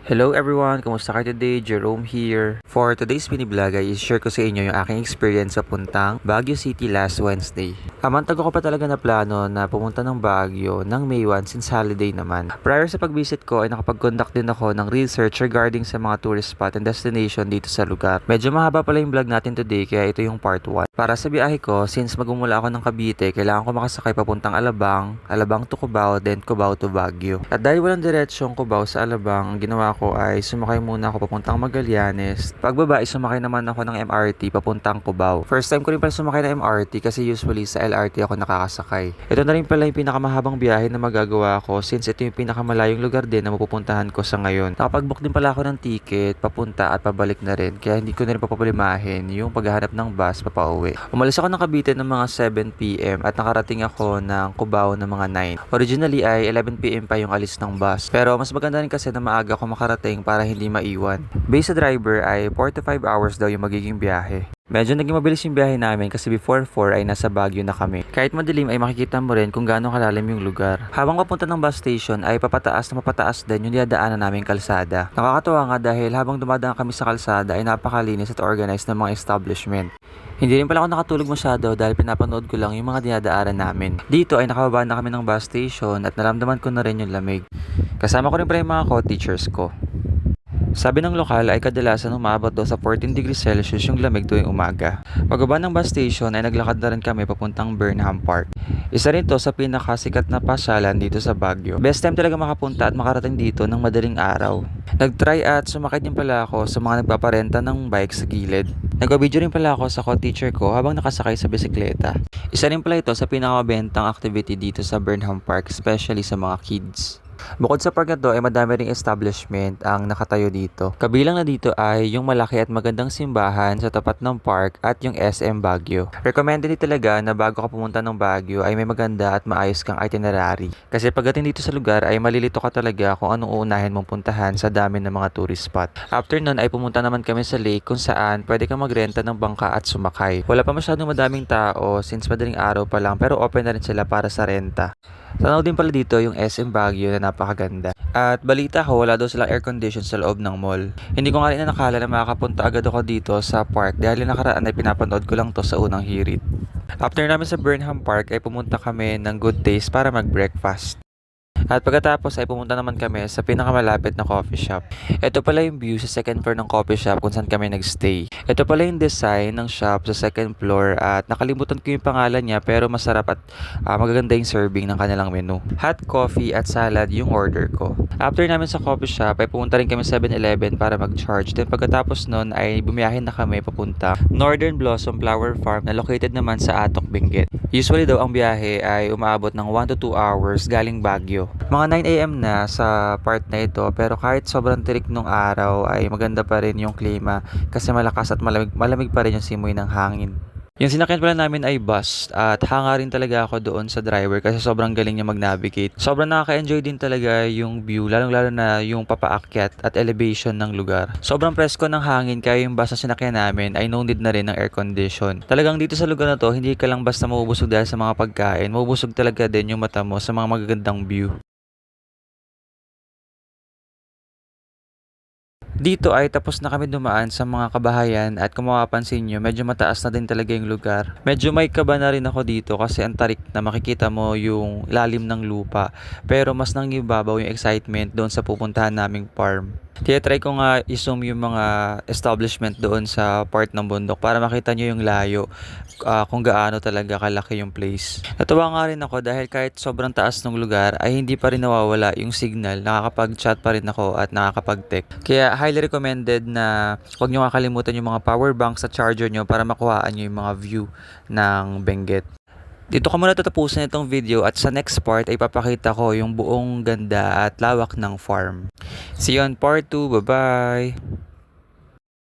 Hello everyone! Kumusta kayo today? Jerome here. For today's mini vlog ay share ko sa inyo yung aking experience sa puntang Baguio City last Wednesday. Tago ko pa talaga na plano na pumunta ng Baguio ng May 1 since holiday naman. Prior sa pag-visit ko ay nakapag-conduct din ako ng research regarding sa mga tourist spot and destination dito sa lugar. Medyo mahaba pala yung vlog natin today kaya ito yung part 1. Para sa biyahe ko, since magmumula ako ng Cavite, kailangan ko makasakay papuntang Alabang, Alabang to Cubao, then Cubao to Baguio. At dahil walang diretsyong Cubao sa Alabang, ang ginawa ko ay sumakay muna ako papuntang Magallanes. Pagbaba ay sumakay naman ako ng MRT papuntang Cubao. First time ko rin pala sumakay ng MRT kasi usually sa LRT ako nakakasakay. Ito na rin pala yung pinakamahabang biyahe na magagawa ko since ito yung pinakamalayong lugar din na mapupuntahan ko sa ngayon. Nakapag-book din pala ako ng ticket papunta at pabalik na rin kaya hindi ko na rin papapalimahin yung paghahanap ng bus papauwi. Umalis ako ng Cavite ng mga 7 PM at nakarating ako ng Cubao ng mga 9. Originally ay 11 PM pa yung alis ng bus. Pero mas maganda rin kasi na maaga ako makarating para hindi maiwan. Based sa driver ay 4 to 5 hours daw yung magiging biyahe. Medyo naging mabilis yung biyahe namin kasi before 4 ay nasa Baguio na kami. Kahit madilim ay makikita mo rin kung gaano kalalim yung lugar. Habang papunta ng bus station ay papataas na mapataas din yung dinadaanan naming kalsada. Nakakatuwa nga dahil habang dumadaan kami sa kalsada ay napakalinis at organized ng mga establishment. Hindi rin pala ako nakatulog masyado dahil pinapanood ko lang yung mga dinadaanan namin. Dito ay nakababa na kami ng bus station at naramdaman ko na rin yung lamig. Kasama ko rin pala yung mga co-teachers ko. Sabi ng lokal ay kadalasan umabot daw sa 14 degrees Celsius yung lamig tuwing umaga. Pagbaba ng bus station ay naglakad na rin kami papuntang Burnham Park. Isa rin to sa pinakasikat na pasyalan dito sa Baguio. Best time talaga makapunta at makarating dito ng madaling araw. Nag-try at sumakay din pala ako sa mga nagpaparenta ng bike sa gilid. Nag-video rin pala ako sa co-teacher ko habang nakasakay sa bisikleta. Isa rin pala ito sa pinakamabentang activity dito sa Burnham Park, especially sa mga kids. Bukod sa park na to ay madami ring establishment ang nakatayo dito. Kabilang na dito ay yung malaki at magandang simbahan sa tapat ng park at yung SM Baguio. Recommended din talaga na bago ka pumunta ng Baguio ay may maganda at maayos kang itinerary. Kasi pagdating dito sa lugar ay malilito ka talaga kung anong uunahin mong puntahan sa dami ng mga tourist spot. After nun ay pumunta naman kami sa lake kung saan pwede kang magrenta ng bangka at sumakay. Wala pa masyadong madaming tao since madaling araw pa lang pero open na rin sila para sa renta. Tanaw din pala dito yung SM Baguio na napakaganda. At balita ko wala daw silang air condition sa loob ng mall. Hindi ko nga rin nakala na makakapunta agad ako dito sa park dahil nakaraan ay pinapanood ko lang to sa unang hirit. After namin sa Burnham Park ay pumunta kami ng Good Taste para mag-breakfast. At pagkatapos ay pumunta naman kami sa pinakamalapit na coffee shop. Ito pala yung view sa second floor ng coffee shop kung saan kami nagstay. Ito pala yung design ng shop sa second floor at nakalimutan ko yung pangalan niya pero masarap at magaganda yung serving ng kanilang menu. Hot coffee at salad yung order ko. After namin sa coffee shop ay pumunta rin kami sa 7-Eleven para mag-charge. Then pagkatapos nun ay bumiyahin na kami papunta Northern Blossom Flower Farm na located naman sa Atok, Benguet. Usually daw ang biyahe ay umaabot ng 1 to 2 hours galing Baguio. Mga 9 AM na sa part na ito pero kahit sobrang tirik nung araw ay maganda pa rin yung klima kasi malakas at malamig pa rin yung simoy ng hangin. Yung sinakyan pala namin ay bus at hanga rin talaga ako doon sa driver kasi sobrang galing niya mag-navigate. Sobrang nakaka-enjoy din talaga yung view lalong-lalo na yung papaakyat at elevation ng lugar. Sobrang presko ng hangin kaya yung bus na sinakyan namin ay no need na rin ng air condition. Talagang dito sa lugar na to hindi ka lang basta mabubusog dahil sa mga pagkain, mabubusog talaga din yung mata mo sa mga magagandang view. Dito ay tapos na kami dumaan sa mga kabahayan at kung mapapansin nyo, medyo mataas na din talaga yung lugar. Medyo may kaba na rin ako dito kasi ang tarik na makikita mo yung lalim ng lupa. Pero mas nangibabaw yung excitement doon sa pupuntahan naming farm. Kaya try ko nga i-zoom yung mga establishment doon sa part ng bundok para makita nyo yung layo kung gaano talaga kalaki yung place. Natuwa nga rin ako dahil kahit sobrang taas ng lugar ay hindi pa rin nawawala yung signal. Nakakapag-chat pa rin ako at nakakapag-text. Kaya highly recommended na huwag nyo kakalimutan yung mga power banks at charger nyo para makuhaan nyo yung mga view ng Benguet. Dito ko muna tatapusin itong video at sa next part ay papakita ko yung buong ganda at lawak ng farm. See you on part 2. Bye-bye!